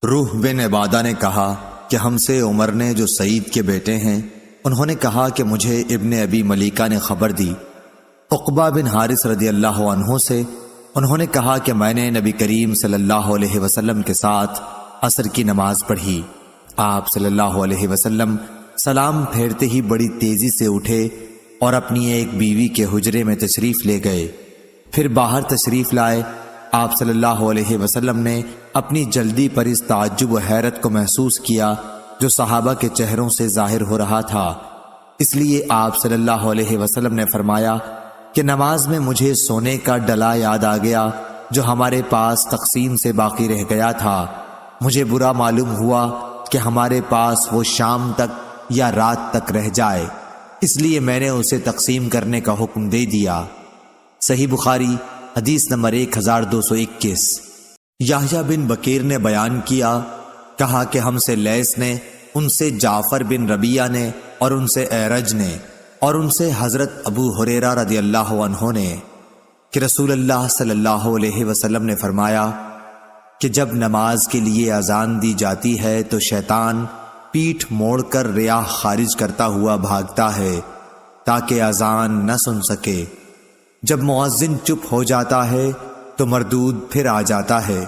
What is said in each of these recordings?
روح بن عبادہ نے کہا کہ ہم سے عمر نے جو سعید کے بیٹے ہیں انہوں نے کہا کہ مجھے ابن ابی ملیکہ نے خبر دی عقبہ بن حارث رضی اللہ عنہ سے انہوں نے کہا کہ میں نے نبی کریم صلی اللہ علیہ وسلم کے ساتھ عصر کی نماز پڑھی۔ آپ صلی اللہ علیہ وسلم سلام پھیرتے ہی بڑی تیزی سے اٹھے اور اپنی ایک بیوی کے حجرے میں تشریف لے گئے، پھر باہر تشریف لائے۔ آپ صلی اللہ علیہ وسلم نے اپنی جلدی پر اس تعجب و حیرت کو محسوس کیا جو صحابہ کے چہروں سے ظاہر ہو رہا تھا، اس لیے آپ صلی اللہ علیہ وسلم نے فرمایا کہ نماز میں مجھے سونے کا ڈلا یاد آ گیا جو ہمارے پاس تقسیم سے باقی رہ گیا تھا۔ مجھے برا معلوم ہوا کہ ہمارے پاس وہ شام تک یا رات تک رہ جائے، اس لیے میں نے اسے تقسیم کرنے کا حکم دے دیا۔ صحیح بخاری حدیث نمبر 1221۔ یحییٰ بن بکیر نے بیان کیا، کہا کہ ہم سے لیث نے، ان سے جعفر بن ربیعہ نے، اور ان سے اعرج نے، اور ان سے حضرت ابو ہریرہ رضی اللہ عنہ نے کہ رسول اللہ صلی اللہ علیہ وسلم نے فرمایا کہ جب نماز کے لیے اذان دی جاتی ہے تو شیطان پیٹھ موڑ کر ریاح خارج کرتا ہوا بھاگتا ہے تاکہ اذان نہ سن سکے۔ جب مؤذن چپ ہو جاتا ہے تو مردود پھر آ جاتا ہے،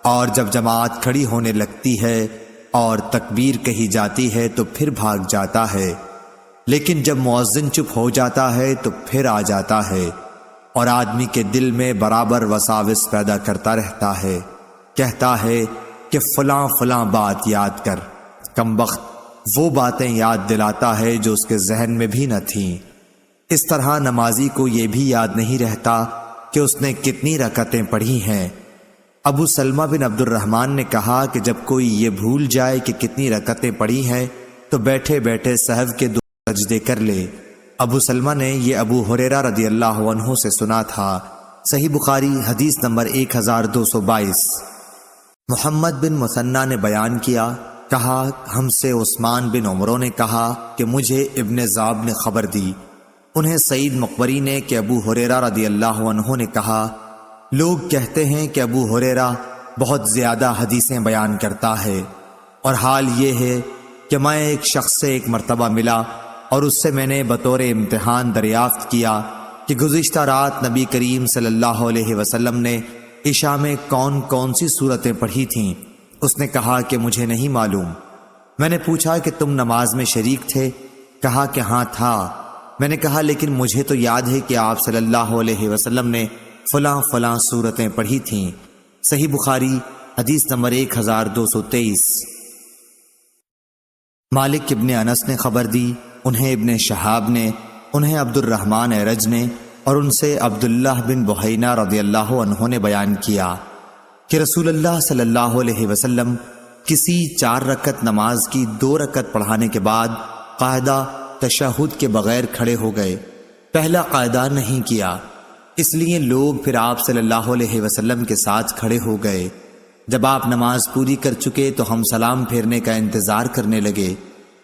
اور جب جماعت کھڑی ہونے لگتی ہے اور تکبیر کہی جاتی ہے تو پھر بھاگ جاتا ہے، لیکن جب مؤذن چپ ہو جاتا ہے تو پھر آ جاتا ہے، اور آدمی کے دل میں برابر وساوس پیدا کرتا رہتا ہے، کہتا ہے کہ فلاں فلاں بات یاد کر۔ کمبخت وہ باتیں یاد دلاتا ہے جو اس کے ذہن میں بھی نہ تھیں۔ اس طرح نمازی کو یہ بھی یاد نہیں رہتا کہ اس نے کتنی رکعتیں پڑھی ہیں۔ ابو سلمہ بن عبد الرحمن نے کہا کہ جب کوئی یہ بھول جائے کہ کتنی رکعتیں پڑھی ہیں تو بیٹھے بیٹھے سہو کے 2 سجدے کر لے۔ ابو سلمہ نے یہ ابو ہریرہ رضی اللہ عنہ سے سنا تھا۔ صحیح بخاری حدیث نمبر 1222۔ محمد بن مثنیٰ نے بیان کیا، کہا ہم سے عثمان بن عمرو نے کہا کہ مجھے ابن ذاب نے خبر دی، انہیں سعید مقبری نے کہ ابو ہریرہ رضی اللہ عنہ نے کہا، لوگ کہتے ہیں کہ ابو ہریرہ بہت زیادہ حدیثیں بیان کرتا ہے، اور حال یہ ہے کہ میں ایک شخص سے ایک مرتبہ ملا اور اس سے میں نے بطور امتحان دریافت کیا کہ گزشتہ رات نبی کریم صلی اللہ علیہ وسلم نے عشاء میں کون کون سی صورتیں پڑھی تھیں۔ اس نے کہا کہ مجھے نہیں معلوم۔ میں نے پوچھا کہ تم نماز میں شریک تھے؟ کہا کہ ہاں تھا۔ میں نے کہا لیکن مجھے تو یاد ہے کہ آپ صلی اللہ علیہ وسلم نے فلاں فلاں صورتیں پڑھی تھیں۔ صحیح بخاری حدیث نمبر 1223۔ مالک ابن انس نے خبر دی، انہیں ابن شہاب نے، انہیں عبد الرحمن اعرج نے، اور ان سے عبداللہ بن بحینہ رضی اللہ عنہ نے بیان کیا کہ رسول اللہ صلی اللہ علیہ وسلم کسی 4 رکعت نماز کی 2 رکعت پڑھانے کے بعد قاعدہ تشہد کے بغیر کھڑے ہو گئے۔ پہلا قاعدہ نہیں کیا، اس لیے لوگ پھر آپ صلی اللہ علیہ وسلم کے ساتھ کھڑے ہو گئے۔ جب آپ نماز پوری کر چکے تو ہم سلام پھیرنے کا انتظار کرنے لگے،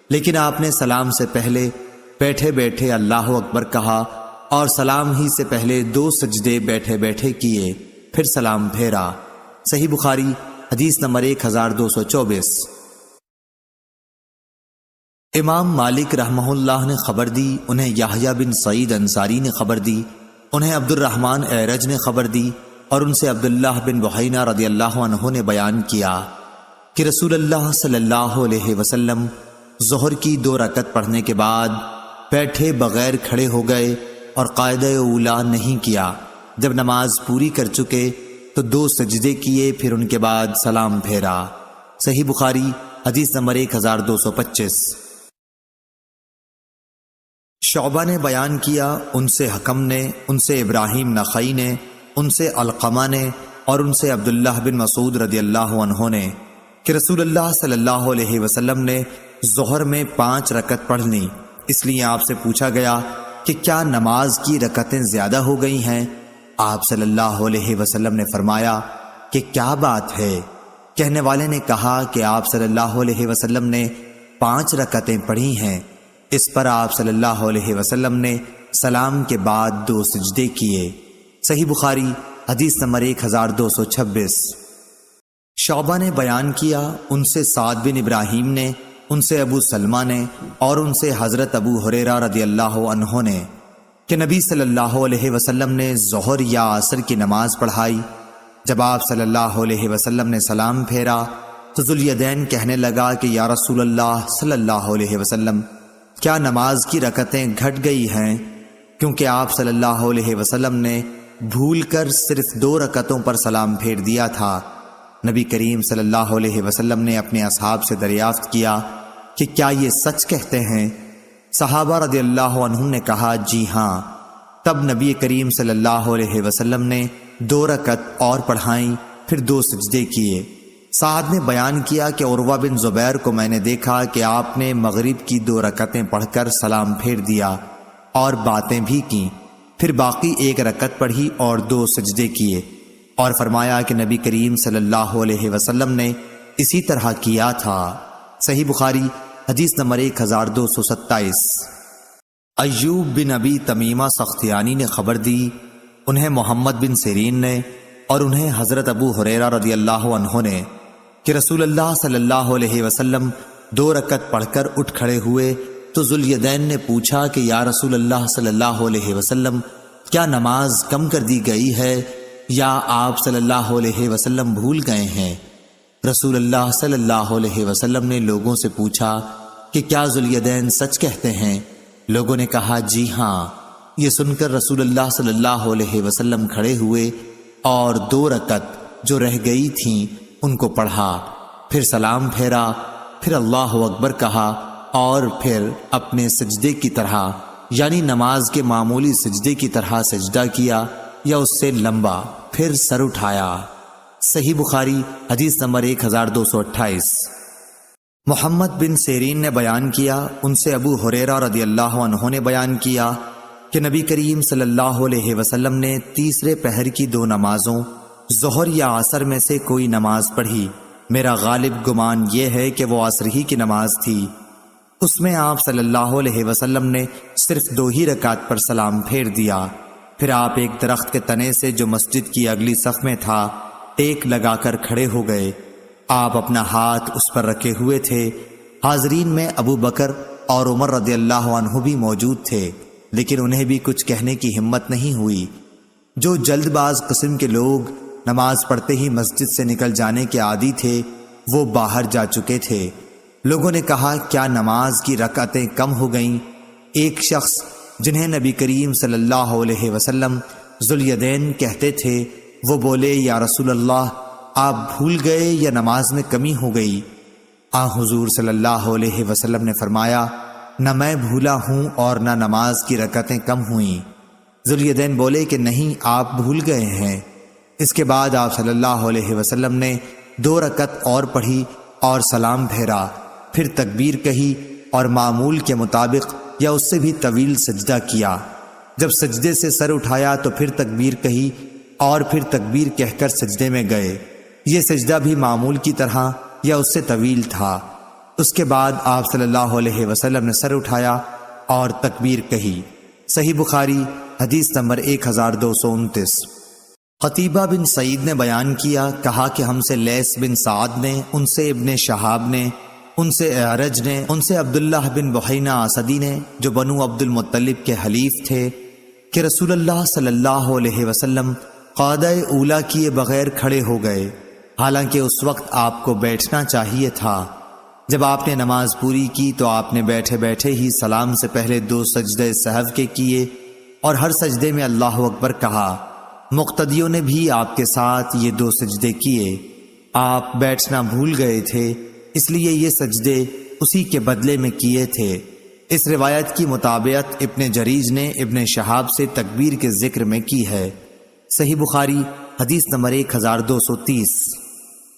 لیکن آپ نے سلام سے پہلے بیٹھے بیٹھے اللہ اکبر کہا اور سلام ہی سے پہلے 2 سجدے بیٹھے بیٹھے کیے، پھر سلام پھیرا۔ صحیح بخاری حدیث نمبر 1224۔ امام مالک رحمہ اللہ نے خبر دی، انہیں یحییٰ بن سعید انصاری نے خبر دی، انہیں عبد الرحمن اعرج نے خبر دی، اور ان سے عبداللہ بن بحینہ رضی اللہ عنہ نے بیان کیا کہ رسول اللہ صلی اللہ علیہ وسلم ظہر کی 2 رکعت پڑھنے کے بعد بیٹھے بغیر کھڑے ہو گئے اور قاعدہ اولا نہیں کیا۔ جب نماز پوری کر چکے تو 2 سجدے کیے، پھر ان کے بعد سلام پھیرا۔ صحیح بخاری حدیث نمبر 1225۔ شعبہ نے بیان کیا، ان سے حکم نے، ان سے ابراہیم نخعی نے، ان سے علقمہ نے، اور ان سے عبداللہ بن مسعود رضی اللہ عنہ نے کہ رسول اللہ صلی اللہ علیہ وسلم نے ظہر میں 5 رکعت پڑھ لی۔ اس لیے آپ سے پوچھا گیا کہ کیا نماز کی رکعتیں زیادہ ہو گئی ہیں؟ آپ صلی اللہ علیہ وسلم نے فرمایا کہ کیا بات ہے؟ کہنے والے نے کہا کہ آپ صلی اللہ علیہ وسلم نے 5 رکعتیں پڑھی ہیں۔ اس پر آپ صلی اللہ علیہ وسلم نے سلام کے بعد 2 سجدے کیے۔ صحیح بخاری حدیث نمبر 1226۔ شعبہ نے بیان کیا، ان سے سعد بن ابراہیم نے، ان سے ابو سلمہ نے، اور ان سے حضرت ابو ہریرہ رضی اللہ عنہ نے کہ نبی صلی اللہ علیہ وسلم نے ظہر یا عصر کی نماز پڑھائی۔ جب آپ صلی اللہ علیہ وسلم نے سلام پھیرا تو ذوالیدین کہنے لگا کہ یا رسول اللہ صلی اللہ علیہ وسلم، کیا نماز کی رکعتیں گھٹ گئی ہیں؟ کیونکہ آپ صلی اللہ علیہ وسلم نے بھول کر صرف 2 رکعتوں پر سلام پھیر دیا تھا۔ نبی کریم صلی اللہ علیہ وسلم نے اپنے اصحاب سے دریافت کیا کہ کیا یہ سچ کہتے ہیں؟ صحابہ رضی اللہ عنہم نے کہا جی ہاں۔ تب نبی کریم صلی اللہ علیہ وسلم نے 2 رکعت اور پڑھائیں، پھر 2 سجدے کیے۔ سعد نے بیان کیا کہ عروہ بن زبیر کو میں نے دیکھا کہ آپ نے مغرب کی 2 رکعتیں پڑھ کر سلام پھیر دیا اور باتیں بھی کیں، پھر باقی 1 رکعت پڑھی اور 2 سجدے کیے، اور فرمایا کہ نبی کریم صلی اللہ علیہ وسلم نے اسی طرح کیا تھا۔ صحیح بخاری حدیث نمبر 1227۔ ایوب بن ابی تمیمہ سختیانی نے خبر دی، انہیں محمد بن سیرین نے اور انہیں حضرت ابو ہریرہ رضی اللہ عنہ نے کہ رسول اللہ صلی اللہ علیہ وسلم 2 رکعت پڑھ کر اٹھ کھڑے ہوئے تو ذوالیدین نے پوچھا کہ یا رسول اللہ صلی اللہ علیہ وسلم، کیا نماز کم کر دی گئی ہے یا آپ صلی اللہ علیہ وسلم بھول گئے ہیں؟ رسول اللہ صلی اللہ علیہ وسلم نے لوگوں سے پوچھا کہ کیا ذوالیدین سچ کہتے ہیں؟ لوگوں نے کہا جی ہاں۔ یہ سن کر رسول اللہ صلی اللہ علیہ وسلم کھڑے ہوئے اور 2 رکعت جو رہ گئی تھیں ان کو پڑھا، پھر سلام پھیرا، پھر اللہ اکبر کہا، اور پھر اپنے سجدے کی طرح یعنی نماز کے معمولی سجدے کی طرح سجدہ کیا یا اس سے لمبا، پھر سر اٹھایا۔ صحیح بخاری حدیث نمبر 1228۔ محمد بن سیرین نے بیان کیا، ان سے ابو ہریرہ رضی اللہ عنہ نے بیان کیا کہ نبی کریم صلی اللہ علیہ وسلم نے تیسرے پہر کی 2 نمازوں ظہر یا عصر میں سے کوئی نماز پڑھی۔ میرا غالب گمان یہ ہے کہ وہ عصر ہی کی نماز تھی۔ اس میں آپ صلی اللہ علیہ وسلم نے صرف 2 ہی رکعت پر سلام پھیر دیا، پھر آپ ایک درخت کے تنے سے جو مسجد کی اگلی صف میں تھا ٹیک لگا کر کھڑے ہو گئے۔ آپ اپنا ہاتھ اس پر رکھے ہوئے تھے۔ حاضرین میں ابو بکر اور عمر رضی اللہ عنہ بھی موجود تھے، لیکن انہیں بھی کچھ کہنے کی ہمت نہیں ہوئی۔ جو جلد باز قسم کے لوگ نماز پڑھتے ہی مسجد سے نکل جانے کے عادی تھے وہ باہر جا چکے تھے۔ لوگوں نے کہا کیا نماز کی رکعتیں کم ہو گئیں؟ ایک شخص جنہیں نبی کریم صلی اللہ علیہ وسلم ذوالیدین کہتے تھے وہ بولے یا رسول اللہ، آپ بھول گئے یا نماز میں کمی ہو گئی؟ حضور صلی اللہ علیہ وسلم نے فرمایا نہ میں بھولا ہوں اور نہ نماز کی رکعتیں کم ہوئیں۔ ذوالیدین بولے کہ نہیں، آپ بھول گئے ہیں۔ اس کے بعد آپ صلی اللہ علیہ وسلم نے 2 رکعت اور پڑھی اور سلام پھیرا، پھر تکبیر کہی اور معمول کے مطابق یا اس سے بھی طویل سجدہ کیا۔ جب سجدے سے سر اٹھایا تو پھر تکبیر کہی اور پھر تکبیر کہہ کر سجدے میں گئے۔ یہ سجدہ بھی معمول کی طرح یا اس سے طویل تھا۔ اس کے بعد آپ صلی اللہ علیہ وسلم نے سر اٹھایا اور تکبیر کہی۔ صحیح بخاری حدیث نمبر 1229۔ قتیبہ بن سعید نے بیان کیا، کہا کہ ہم سے لیث بن سعد نے، ان سے ابن شہاب نے، ان سے اعرج نے، ان سے عبداللہ بن بحینہ اسدی نے جو بنو عبد المطلب کے حلیف تھے کہ رسول اللہ صلی اللہ علیہ وسلم قعدہ اولیٰ کیے بغیر کھڑے ہو گئے، حالانکہ اس وقت آپ کو بیٹھنا چاہیے تھا۔ جب آپ نے نماز پوری کی تو آپ نے بیٹھے بیٹھے ہی سلام سے پہلے 2 سجدے سہو کے کیے اور ہر سجدے میں اللہ اکبر کہا۔ مقتدیوں نے بھی آپ کے ساتھ یہ 2 سجدے کیے۔ آپ بیٹھنا بھول گئے تھے، اس لیے یہ سجدے اسی کے بدلے میں کیے تھے۔ اس روایت کی مطابقت ابن جریج نے ابن شہاب سے تکبیر کے ذکر میں کی ہے۔ صحیح بخاری حدیث نمبر 1230۔